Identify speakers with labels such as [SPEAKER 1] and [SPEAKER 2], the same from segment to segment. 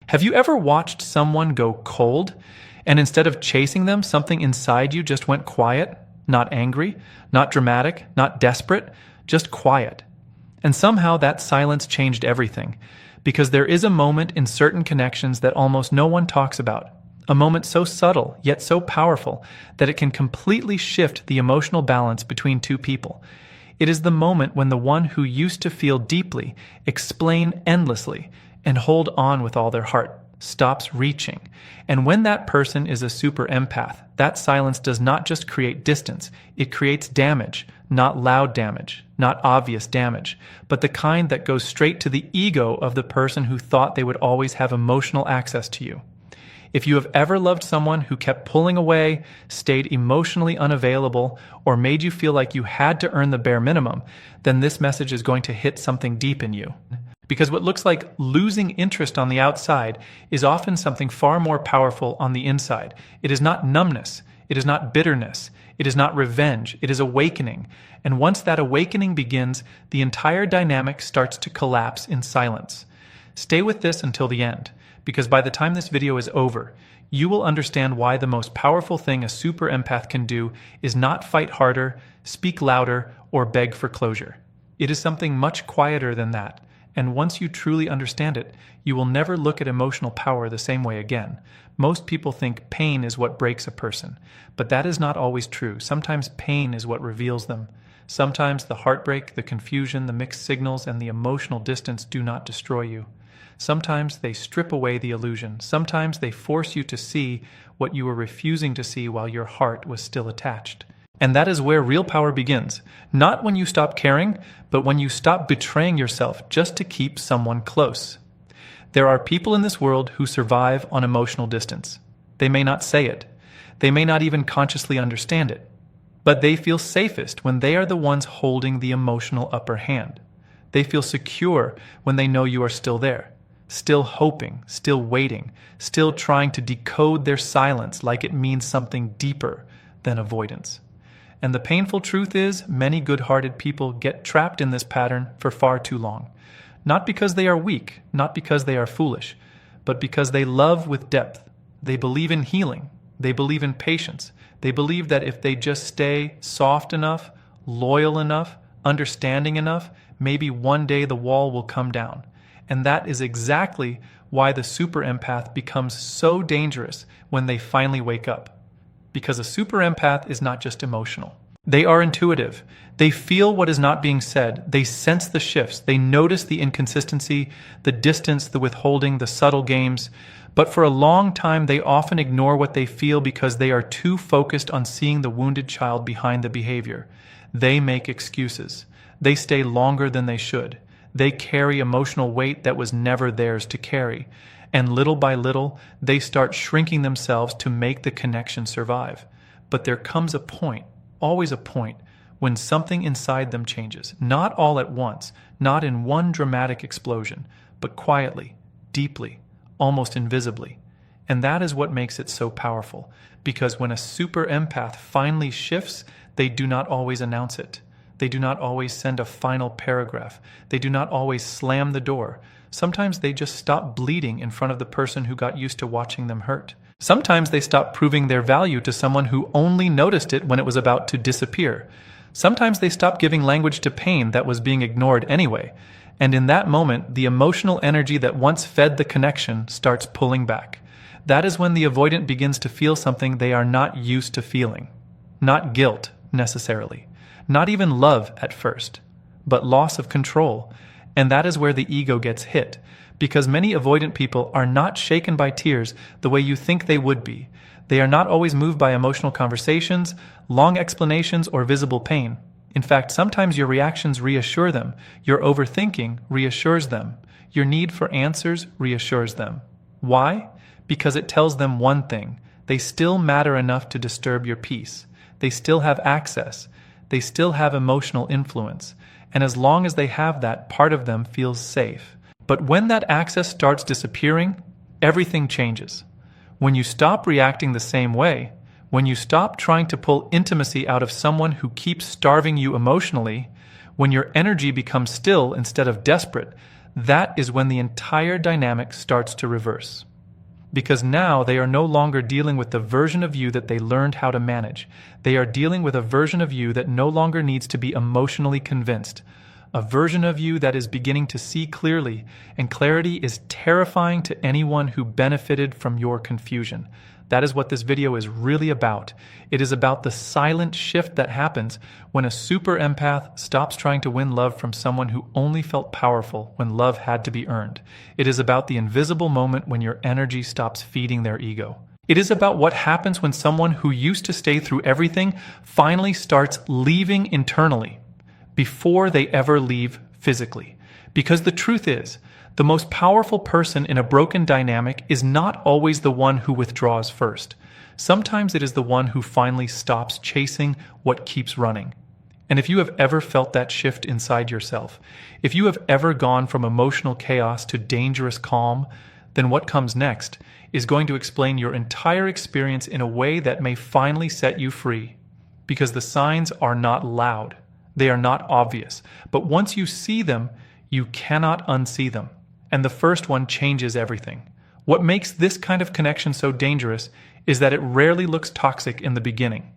[SPEAKER 1] Have you ever watched someone go cold, and instead of chasing them, something inside you just went quiet? Not angry, not dramatic, not desperate, just quiet. And somehow that silence changed everything, because there is a moment in certain connections that almost no one talks about. A moment so subtle, yet so powerful, that it can completely shift the emotional balance between two people. It is the moment when the one who used to feel deeply, explain endlessly, and hold on with all their heart stops reaching. And when that person is a super empath, that silence does not just create distance, it creates damage. Not loud damage, not obvious damage, but the kind that goes straight to the ego of the person who thought they would always have emotional access to you. If you have ever loved someone who kept pulling away, stayed emotionally unavailable, or made you feel like you had to earn the bare minimum, then this message is going to hit something deep in you. Because what looks like losing interest on the outside is often something far more powerful on the inside. It is not numbness. It is not bitterness. It is not revenge. It is awakening. And once that awakening begins, the entire dynamic starts to collapse in silence. Stay with this until the end, because by the time this video is over, you will understand why the most powerful thing a super empath can do is not fight harder, speak louder, or beg for closure. It is something much quieter than that. And once you truly understand it, you will never look at emotional power the same way again. Most people think pain is what breaks a person, but that is not always true. Sometimes pain is what reveals them. Sometimes the heartbreak, the confusion, the mixed signals, and the emotional distance do not destroy you. Sometimes they strip away the illusion. Sometimes they force you to see what you were refusing to see while your heart was still attached. And that is where real power begins. Not when you stop caring, but when you stop betraying yourself just to keep someone close. There are people in this world who survive on emotional distance. They may not say it. They may not even consciously understand it. But they feel safest when they are the ones holding the emotional upper hand. They feel secure when they know you are still there. Still hoping, still waiting, still trying to decode their silence like it means something deeper than avoidance. And the painful truth is, many good-hearted people get trapped in this pattern for far too long. Not because they are weak, not because they are foolish, but because they love with depth. They believe in healing. They believe in patience. They believe that if they just stay soft enough, loyal enough, understanding enough, maybe one day the wall will come down. And that is exactly why the super empath becomes so dangerous when they finally wake up. Because a super empath is not just emotional. They are intuitive. They feel what is not being said. They sense the shifts. They notice the inconsistency, the distance, the withholding, the subtle games. But for a long time, they often ignore what they feel because they are too focused on seeing the wounded child behind the behavior. They make excuses. They stay longer than they should. They carry emotional weight that was never theirs to carry. And little by little, they start shrinking themselves to make the connection survive. But there comes a point, always a point, when something inside them changes. Not all at once, not in one dramatic explosion, but quietly, deeply, almost invisibly. And that is what makes it so powerful, because when a super empath finally shifts, they do not always announce it. They do not always send a final paragraph. They do not always slam the door. Sometimes they just stop bleeding in front of the person who got used to watching them hurt. Sometimes they stop proving their value to someone who only noticed it when it was about to disappear. Sometimes they stop giving language to pain that was being ignored anyway. And in that moment, the emotional energy that once fed the connection starts pulling back. That is when the avoidant begins to feel something they are not used to feeling. Not guilt, necessarily. Not even love at first, but loss of control. And that is where the ego gets hit, because many avoidant people are not shaken by tears the way you think they would be. They are not always moved by emotional conversations, long explanations, or visible pain. In fact, sometimes your reactions reassure them. Your overthinking reassures them. Your need for answers reassures them. Why? Because it tells them one thing. They still matter enough to disturb your peace. They still have access. They still have emotional influence. And as long as they have that, part of them feels safe. But when that access starts disappearing, everything changes. When you stop reacting the same way, when you stop trying to pull intimacy out of someone who keeps starving you emotionally, when your energy becomes still instead of desperate, that is when the entire dynamic starts to reverse. Because now they are no longer dealing with the version of you that they learned how to manage. They are dealing with a version of you that no longer needs to be emotionally convinced. A version of you that is beginning to see clearly, and clarity is terrifying to anyone who benefited from your confusion. That is what this video is really about. It is about the silent shift that happens when a super empath stops trying to win love from someone who only felt powerful when love had to be earned. It is about the invisible moment when your energy stops feeding their ego. It is about what happens when someone who used to stay through everything finally starts leaving internally before they ever leave physically. Because the truth is, the most powerful person in a broken dynamic is not always the one who withdraws first. Sometimes it is the one who finally stops chasing what keeps running. And if you have ever felt that shift inside yourself, if you have ever gone from emotional chaos to dangerous calm, then what comes next is going to explain your entire experience in a way that may finally set you free. Because the signs are not loud. They are not obvious. But once you see them, you cannot unsee them. And the first one changes everything. What makes this kind of connection so dangerous is that it rarely looks toxic in the beginning.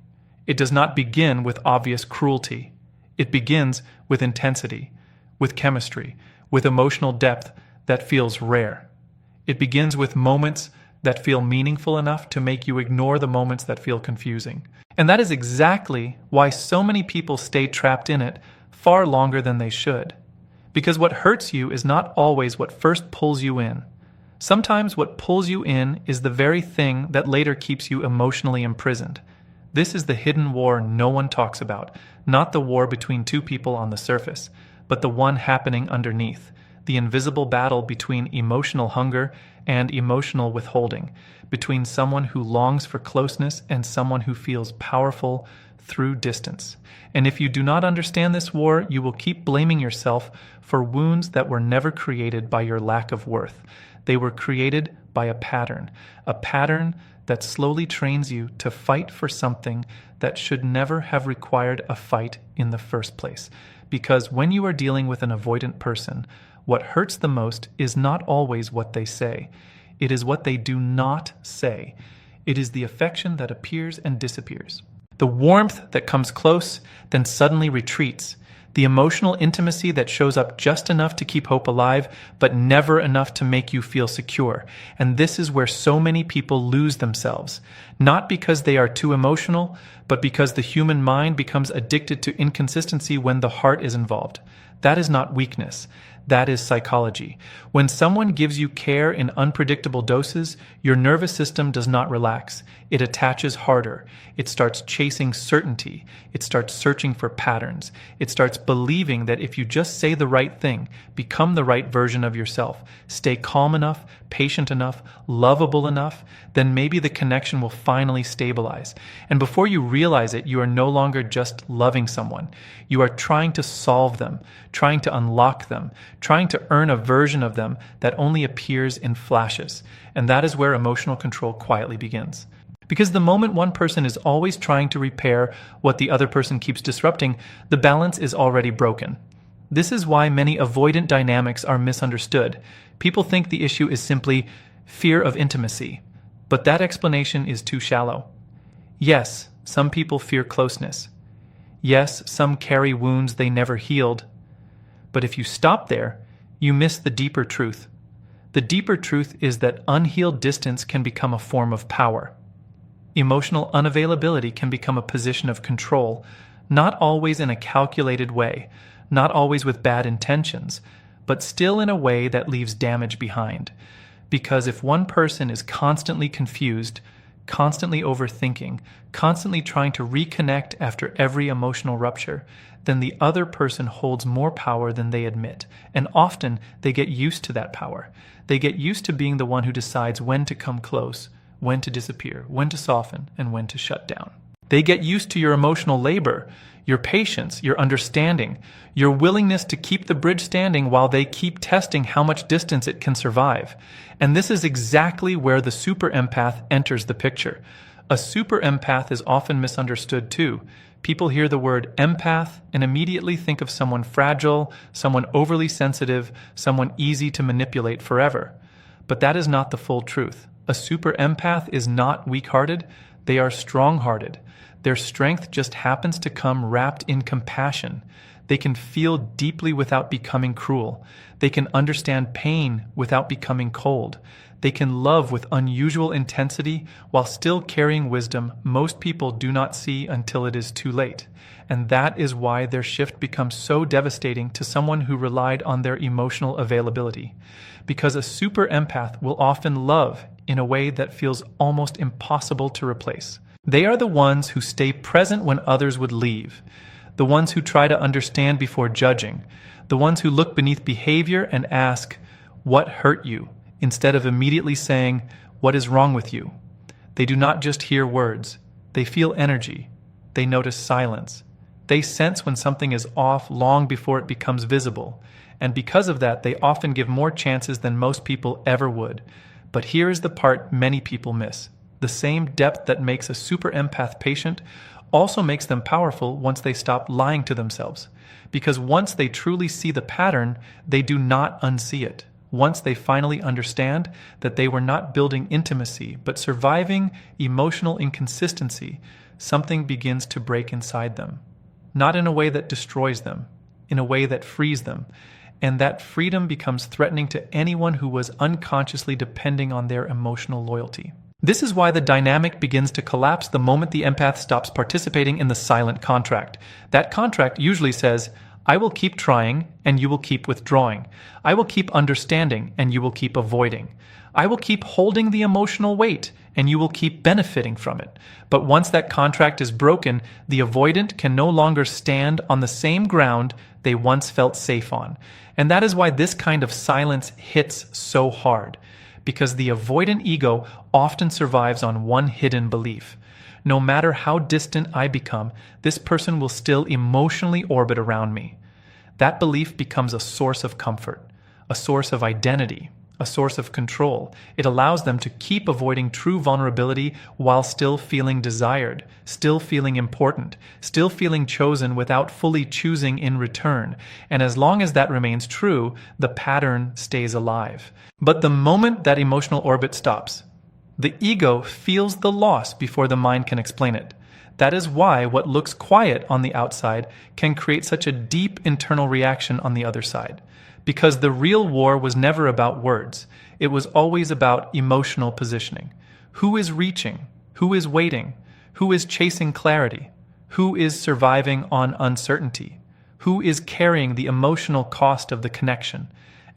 [SPEAKER 1] It does not begin with obvious cruelty. It begins with intensity, with chemistry, with emotional depth that feels rare. It begins with moments that feel meaningful enough to make you ignore the moments that feel confusing. And that is exactly why so many people stay trapped in it far longer than they should. Because what hurts you is not always what first pulls you in. Sometimes what pulls you in is the very thing that later keeps you emotionally imprisoned. This is the hidden war no one talks about, not the war between two people on the surface, but the one happening underneath, the invisible battle between emotional hunger and emotional withholding, between someone who longs for closeness and someone who feels powerful through distance. And if you do not understand this war, you will keep blaming yourself for wounds that were never created by your lack of worth. They were created by a pattern that slowly trains you to fight for something that should never have required a fight in the first place. Because when you are dealing with an avoidant person, what hurts the most is not always what they say. It is what they do not say. It is the affection that appears and disappears. The warmth that comes close, then suddenly retreats. The emotional intimacy that shows up just enough to keep hope alive, but never enough to make you feel secure. And this is where so many people lose themselves. Not because they are too emotional, but because the human mind becomes addicted to inconsistency when the heart is involved. That is not weakness. That is psychology. When someone gives you care in unpredictable doses, your nervous system does not relax. It attaches harder. It starts chasing certainty. It starts searching for patterns. It starts believing that if you just say the right thing, become the right version of yourself, stay calm enough, patient enough, lovable enough, then maybe the connection will finally stabilize. And before you realize it, you are no longer just loving someone. You are trying to solve them, trying to unlock them, trying to earn a version of them that only appears in flashes. And that is where emotional control quietly begins. Because the moment one person is always trying to repair what the other person keeps disrupting, the balance is already broken. This is why many avoidant dynamics are misunderstood. People think the issue is simply fear of intimacy, but that explanation is too shallow. Yes, some people fear closeness. Yes, some carry wounds they never healed. But if you stop there, you miss the deeper truth. The deeper truth is that unhealed distance can become a form of power. Emotional unavailability can become a position of control, not always in a calculated way, not always with bad intentions, but still in a way that leaves damage behind. Because if one person is constantly confused, constantly overthinking, constantly trying to reconnect after every emotional rupture, then the other person holds more power than they admit. And often they get used to that power. They get used to being the one who decides when to come close, when to disappear, when to soften, and when to shut down. They get used to your emotional labor, your patience, your understanding, your willingness to keep the bridge standing while they keep testing how much distance it can survive. And this is exactly where the super empath enters the picture. A super empath is often misunderstood too, People hear the word empath and immediately think of someone fragile, someone overly sensitive, someone easy to manipulate forever. But that is not the full truth. A super empath is not weak-hearted, they are strong-hearted. Their strength just happens to come wrapped in compassion. They can feel deeply without becoming cruel. They can understand pain without becoming cold. They can love with unusual intensity while still carrying wisdom most people do not see until it is too late. And that is why their shift becomes so devastating to someone who relied on their emotional availability. Because a super empath will often love in a way that feels almost impossible to replace. They are the ones who stay present when others would leave, the ones who try to understand before judging, the ones who look beneath behavior and ask, "What hurt you?" instead of immediately saying, "What is wrong with you?" They do not just hear words, they feel energy, they notice silence. They sense when something is off long before it becomes visible, and because of that, they often give more chances than most people ever would. But here is the part many people miss. The same depth that makes a super empath patient also makes them powerful once they stop lying to themselves. Because once they truly see the pattern, they do not unsee it. Once they finally understand that they were not building intimacy, but surviving emotional inconsistency, something begins to break inside them. Not in a way that destroys them, in a way that frees them. And that freedom becomes threatening to anyone who was unconsciously depending on their emotional loyalty. This is why the dynamic begins to collapse the moment the empath stops participating in the silent contract. That contract usually says, "I will keep trying and you will keep withdrawing. I will keep understanding and you will keep avoiding. I will keep holding the emotional weight and you will keep benefiting from it." But once that contract is broken, the avoidant can no longer stand on the same ground they once felt safe on. And that is why this kind of silence hits so hard. Because the avoidant ego often survives on one hidden belief. No matter how distant I become, this person will still emotionally orbit around me. That belief becomes a source of comfort, a source of identity, a source of control. It allows them to keep avoiding true vulnerability while still feeling desired, still feeling important, still feeling chosen without fully choosing in return. And as long as that remains true, the pattern stays alive. But the moment that emotional orbit stops, the ego feels the loss before the mind can explain it. That is why what looks quiet on the outside can create such a deep internal reaction on the other side. Because the real war was never about words. It was always about emotional positioning. Who is reaching? Who is waiting? Who is chasing clarity? Who is surviving on uncertainty? Who is carrying the emotional cost of the connection?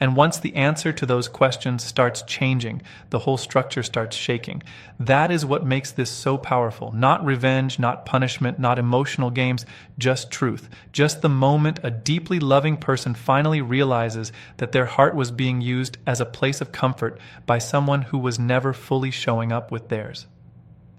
[SPEAKER 1] And once the answer to those questions starts changing, the whole structure starts shaking. That is what makes this so powerful. Not revenge, not punishment, not emotional games, just truth. Just the moment a deeply loving person finally realizes that their heart was being used as a place of comfort by someone who was never fully showing up with theirs.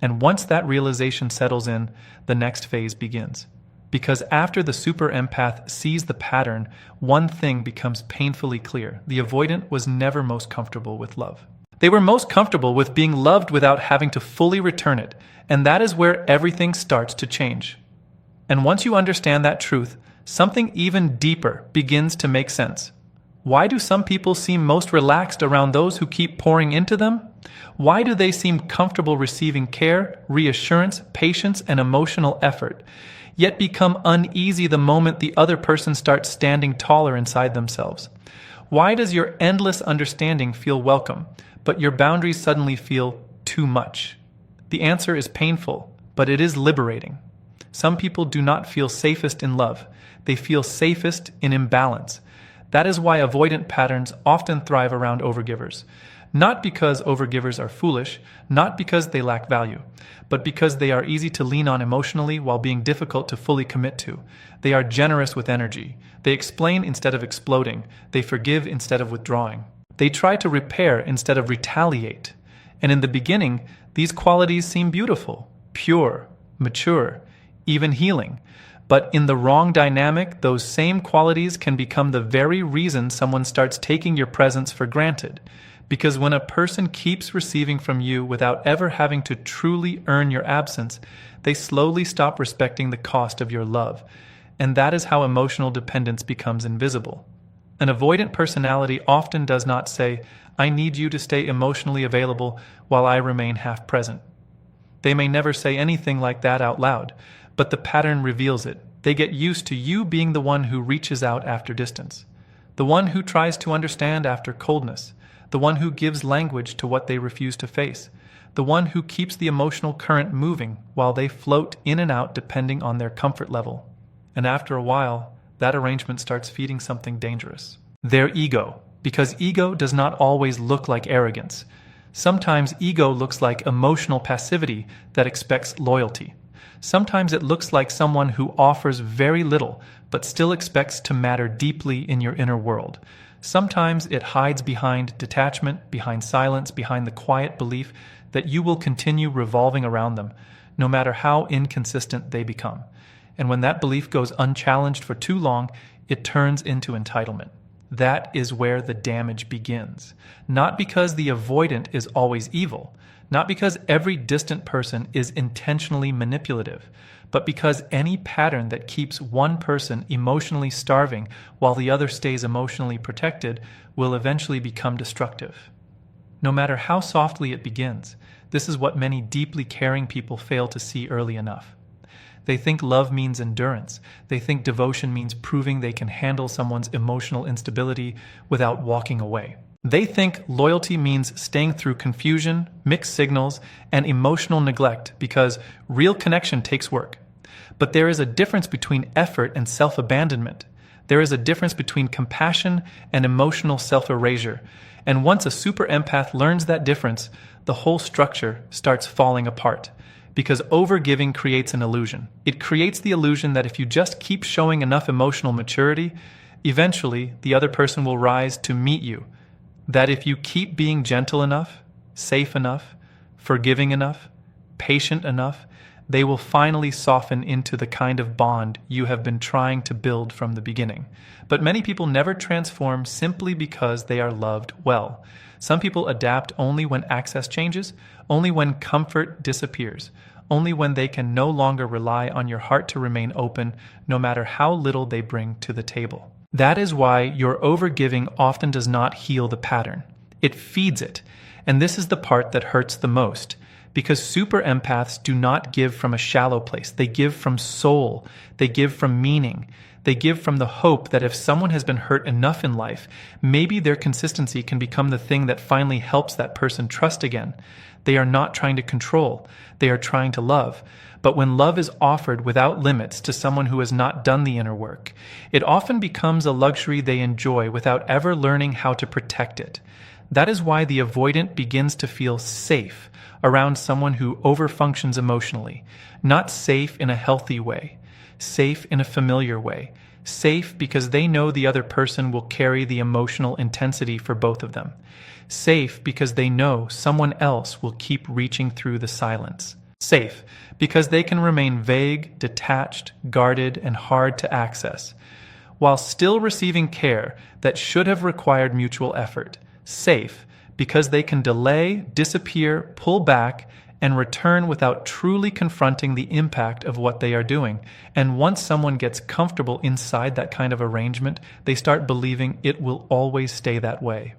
[SPEAKER 1] And once that realization settles in, the next phase begins. Because after the super empath sees the pattern, one thing becomes painfully clear. The avoidant was never most comfortable with love. They were most comfortable with being loved without having to fully return it, and that is where everything starts to change. And once you understand that truth, something even deeper begins to make sense. Why do some people seem most relaxed around those who keep pouring into them? Why do they seem comfortable receiving care, reassurance, patience, and emotional effort, yet become uneasy the moment the other person starts standing taller inside themselves? Why does your endless understanding feel welcome, but your boundaries suddenly feel too much? The answer is painful, but it is liberating. Some people do not feel safest in love. They feel safest in imbalance. That is why avoidant patterns often thrive around overgivers. Not because overgivers are foolish, not because they lack value, but because they are easy to lean on emotionally while being difficult to fully commit to. They are generous with energy. They explain instead of exploding. They forgive instead of withdrawing. They try to repair instead of retaliate. And in the beginning, these qualities seem beautiful, pure, mature, even healing. But in the wrong dynamic, those same qualities can become the very reason someone starts taking your presence for granted. Because when a person keeps receiving from you without ever having to truly earn your absence, they slowly stop respecting the cost of your love. And that is how emotional dependence becomes invisible. An avoidant personality often does not say, "I need you to stay emotionally available while I remain half present." They may never say anything like that out loud, but the pattern reveals it. They get used to you being the one who reaches out after distance, the one who tries to understand after coldness, the one who gives language to what they refuse to face, the one who keeps the emotional current moving while they float in and out depending on their comfort level. And after a while, that arrangement starts feeding something dangerous. Their ego, because ego does not always look like arrogance. Sometimes ego looks like emotional passivity that expects loyalty. Sometimes it looks like someone who offers very little but still expects to matter deeply in your inner world. Sometimes it hides behind detachment, behind silence, behind the quiet belief that you will continue revolving around them, no matter how inconsistent they become. And when that belief goes unchallenged for too long, it turns into entitlement. That is where the damage begins. Not because the avoidant is always evil, not because every distant person is intentionally manipulative, but because any pattern that keeps one person emotionally starving while the other stays emotionally protected will eventually become destructive. No matter how softly it begins, this is what many deeply caring people fail to see early enough. They think love means endurance. They think devotion means proving they can handle someone's emotional instability without walking away. They think loyalty means staying through confusion, mixed signals, and emotional neglect because real connection takes work. But there is a difference between effort and self-abandonment. There is a difference between compassion and emotional self-erasure. And once a super empath learns that difference, the whole structure starts falling apart. Because overgiving creates an illusion. It creates the illusion that if you just keep showing enough emotional maturity, eventually the other person will rise to meet you. That if you keep being gentle enough, safe enough, forgiving enough, patient enough, they will finally soften into the kind of bond you have been trying to build from the beginning. But many people never transform simply because they are loved well. Some people adapt only when access changes, only when comfort disappears, only when they can no longer rely on your heart to remain open, no matter how little they bring to the table. That is why your overgiving often does not heal the pattern. It feeds it. And this is the part that hurts the most. Because super empaths do not give from a shallow place. They give from soul. They give from meaning. They give from the hope that if someone has been hurt enough in life, maybe their consistency can become the thing that finally helps that person trust again. They are not trying to control. They are trying to love. But when love is offered without limits to someone who has not done the inner work, it often becomes a luxury they enjoy without ever learning how to protect it. That is why the avoidant begins to feel safe around someone who overfunctions emotionally, not safe in a healthy way, safe in a familiar way, safe because they know the other person will carry the emotional intensity for both of them, safe because they know someone else will keep reaching through the silence, safe because they can remain vague, detached, guarded, and hard to access, while still receiving care that should have required mutual effort, safe because they can delay, disappear, pull back, and return without truly confronting the impact of what they are doing. And once someone gets comfortable inside that kind of arrangement, they start believing it will always stay that way.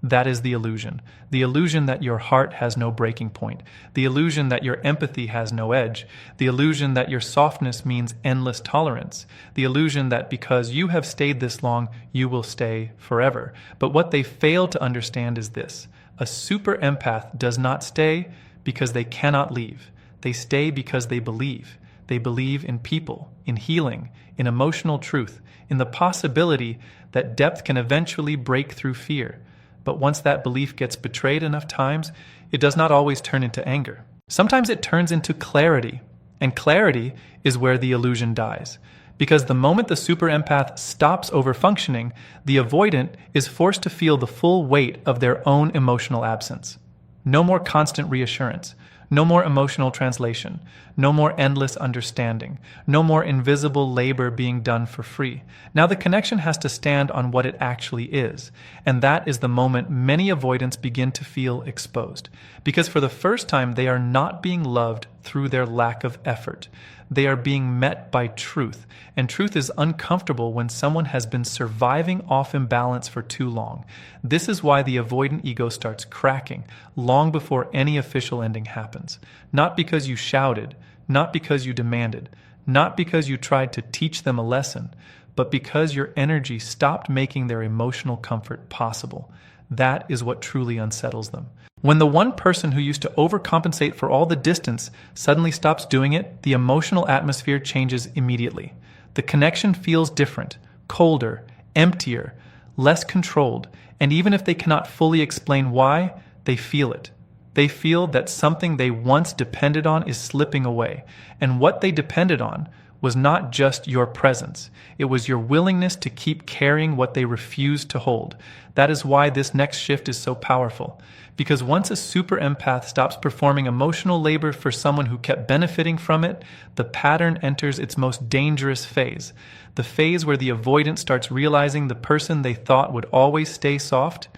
[SPEAKER 1] That is the illusion that your heart has no breaking point, the illusion that your empathy has no edge, the illusion that your softness means endless tolerance, the illusion that because you have stayed this long, you will stay forever. But what they fail to understand is this: a super empath does not stay because they cannot leave. They stay because they believe. They believe in people, in healing, in emotional truth, in the possibility that depth can eventually break through fear. But once that belief gets betrayed enough times, it does not always turn into anger. Sometimes it turns into clarity, and clarity is where the illusion dies. Because the moment the super empath stops overfunctioning, the avoidant is forced to feel the full weight of their own emotional absence. No more constant reassurance. No more emotional translation. No more endless understanding. No more invisible labor being done for free. Now the connection has to stand on what it actually is. And that is the moment many avoidants begin to feel exposed. Because for the first time, they are not being loved through their lack of effort. They are being met by truth. And truth is uncomfortable when someone has been surviving off imbalance for too long. This is why the avoidant ego starts cracking long before any official ending happens. Not because you shouted, not because you demanded, not because you tried to teach them a lesson, but because your energy stopped making their emotional comfort possible. That is what truly unsettles them. When the one person who used to overcompensate for all the distance suddenly stops doing it, the emotional atmosphere changes immediately. The connection feels different, colder, emptier, less controlled, and even if they cannot fully explain why, they feel it. They feel that something they once depended on is slipping away, and what they depended on was not just your presence. It was your willingness to keep carrying what they refused to hold. That is why this next shift is so powerful. Because once a super empath stops performing emotional labor for someone who kept benefiting from it, the pattern enters its most dangerous phase. The phase where the avoidant starts realizing the person they thought would always stay soft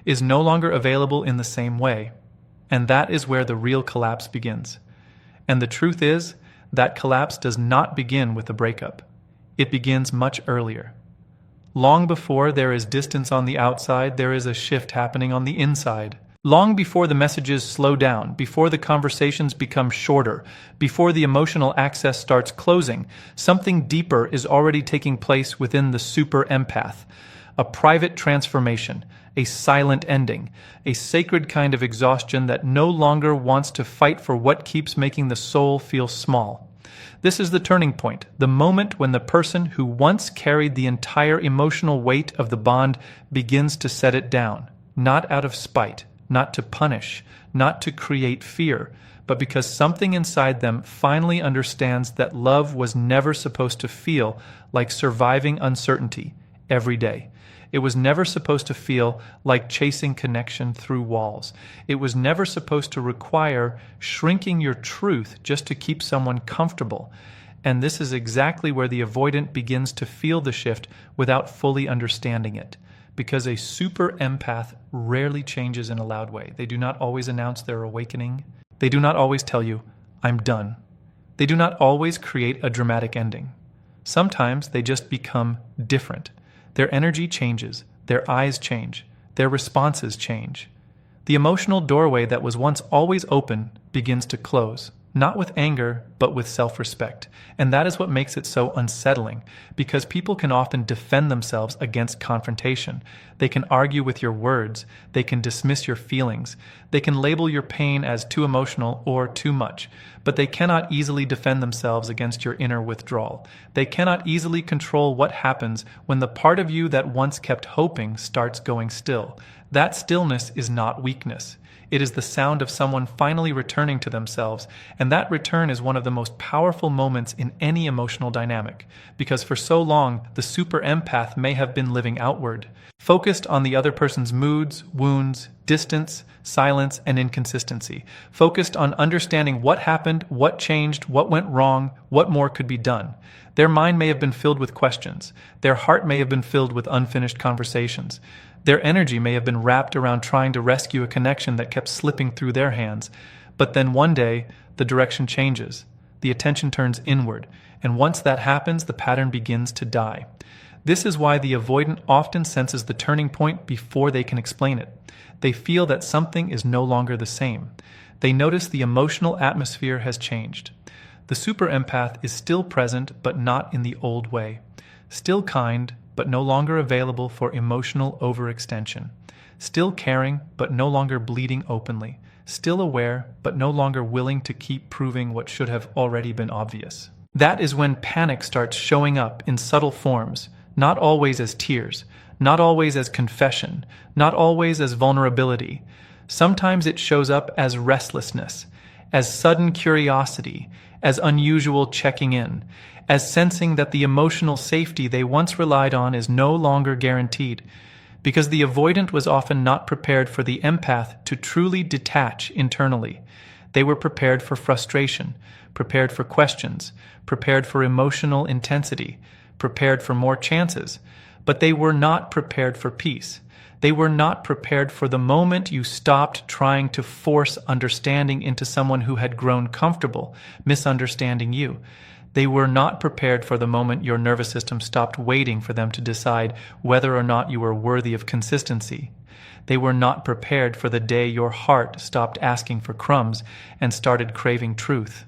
[SPEAKER 1] is no longer available in the same way. And that is where the real collapse begins. And the truth is, that collapse does not begin with a breakup. It begins much earlier. Long before there is distance on the outside, there is a shift happening on the inside. Long before the messages slow down, before the conversations become shorter, before the emotional access starts closing, something deeper is already taking place within the super empath. A private transformation, a silent ending, a sacred kind of exhaustion that no longer wants to fight for what keeps making the soul feel small. This is the turning point, the moment when the person who once carried the entire emotional weight of the bond begins to set it down, not out of spite, not to punish, not to create fear, but because something inside them finally understands that love was never supposed to feel like surviving uncertainty every day. It was never supposed to feel like chasing connection through walls. It was never supposed to require shrinking your truth just to keep someone comfortable. And this is exactly where the avoidant begins to feel the shift without fully understanding it. Because a super empath rarely changes in a loud way. They do not always announce their awakening. They do not always tell you, "I'm done." They do not always create a dramatic ending. Sometimes they just become different. Their energy changes, their eyes change, their responses change. The emotional doorway that was once always open begins to close, not with anger, but with self-respect. And that is what makes it so unsettling, because people can often defend themselves against confrontation. They can argue with your words, they can dismiss your feelings, they can label your pain as too emotional or too much, but they cannot easily defend themselves against your inner withdrawal. They cannot easily control what happens when the part of you that once kept hoping starts going still. That stillness is not weakness. It is the sound of someone finally returning to themselves, and that return is one of the most powerful moments in any emotional dynamic, because for so long, the super empath may have been living outward, focused on the other person's moods, wounds, distance, silence, and inconsistency, focused on understanding what happened, what changed, what went wrong, what more could be done. Their mind may have been filled with questions. Their heart may have been filled with unfinished conversations. Their energy may have been wrapped around trying to rescue a connection that kept slipping through their hands. But then one day, the direction changes. The attention turns inward. And once that happens, the pattern begins to die. This is why the avoidant often senses the turning point before they can explain it. They feel that something is no longer the same. They notice the emotional atmosphere has changed. The super empath is still present, but not in the old way. Still kind, but no longer available for emotional overextension. Still caring, but no longer bleeding openly. Still aware, but no longer willing to keep proving what should have already been obvious. That is when panic starts showing up in subtle forms, not always as tears, not always as confession, not always as vulnerability. Sometimes it shows up as restlessness, as sudden curiosity, as unusual checking in, as sensing that the emotional safety they once relied on is no longer guaranteed, because the avoidant was often not prepared for the empath to truly detach internally. They were prepared for frustration, prepared for questions, prepared for emotional intensity, prepared for more chances, but they were not prepared for peace. They were not prepared for the moment you stopped trying to force understanding into someone who had grown comfortable misunderstanding you. They were not prepared for the moment your nervous system stopped waiting for them to decide whether or not you were worthy of consistency. They were not prepared for the day your heart stopped asking for crumbs and started craving truth.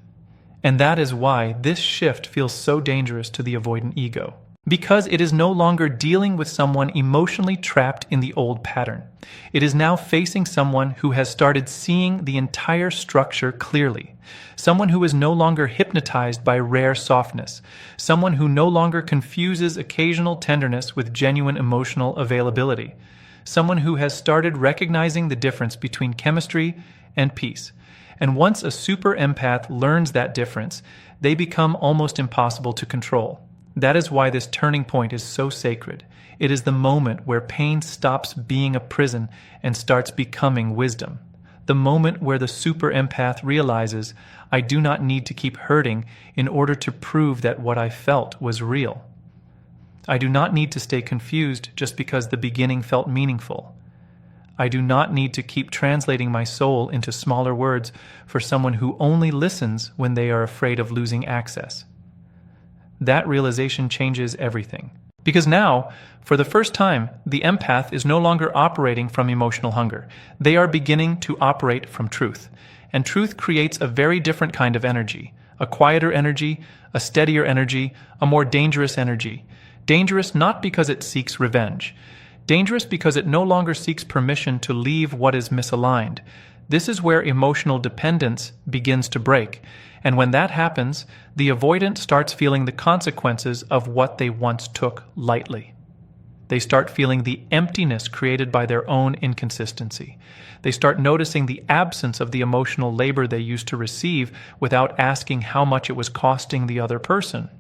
[SPEAKER 1] And that is why this shift feels so dangerous to the avoidant ego. Because it is no longer dealing with someone emotionally trapped in the old pattern. It is now facing someone who has started seeing the entire structure clearly. Someone who is no longer hypnotized by rare softness. Someone who no longer confuses occasional tenderness with genuine emotional availability. Someone who has started recognizing the difference between chemistry and peace. And once a super empath learns that difference, they become almost impossible to control. That is why this turning point is so sacred. It is the moment where pain stops being a prison and starts becoming wisdom. The moment where the super empath realizes, I do not need to keep hurting in order to prove that what I felt was real. I do not need to stay confused just because the beginning felt meaningful. I do not need to keep translating my soul into smaller words for someone who only listens when they are afraid of losing access. That realization changes everything. Because now, for the first time, the empath is no longer operating from emotional hunger. They are beginning to operate from truth. And truth creates a very different kind of energy. A quieter energy, a steadier energy, a more dangerous energy. Dangerous not because it seeks revenge. Dangerous because it no longer seeks permission to leave what is misaligned. This is where emotional dependence begins to break. And when that happens, the avoidant starts feeling the consequences of what they once took lightly. They start feeling the emptiness created by their own inconsistency. They start noticing the absence of the emotional labor they used to receive without asking how much it was costing the other person.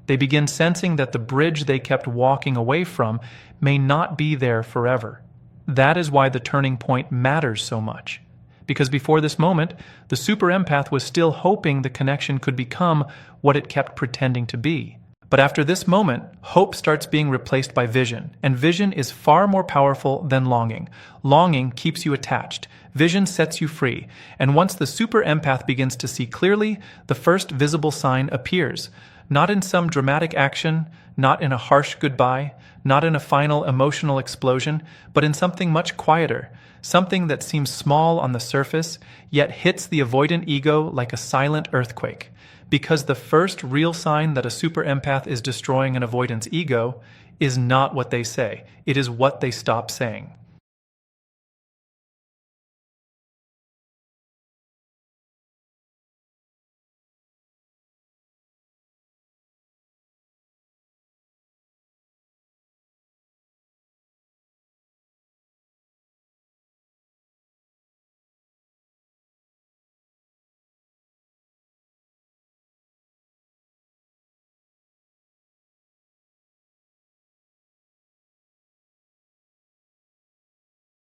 [SPEAKER 1] They begin sensing that the bridge they kept walking away from may not be there forever. That is why the turning point matters so much. Because before this moment, the super empath was still hoping the connection could become what it kept pretending to be. But after this moment, hope starts being replaced by vision, and vision is far more powerful than longing. Longing keeps you attached. Vision sets you free, and once the super empath begins to see clearly, the first visible sign appears. Not in some dramatic action, not in a harsh goodbye, not in a final emotional explosion, but in something much quieter. Something that seems small on the surface, yet hits the avoidant ego like a silent earthquake. Because the first real sign that a super empath is destroying an avoidance ego is not what they say. It is what they stop saying.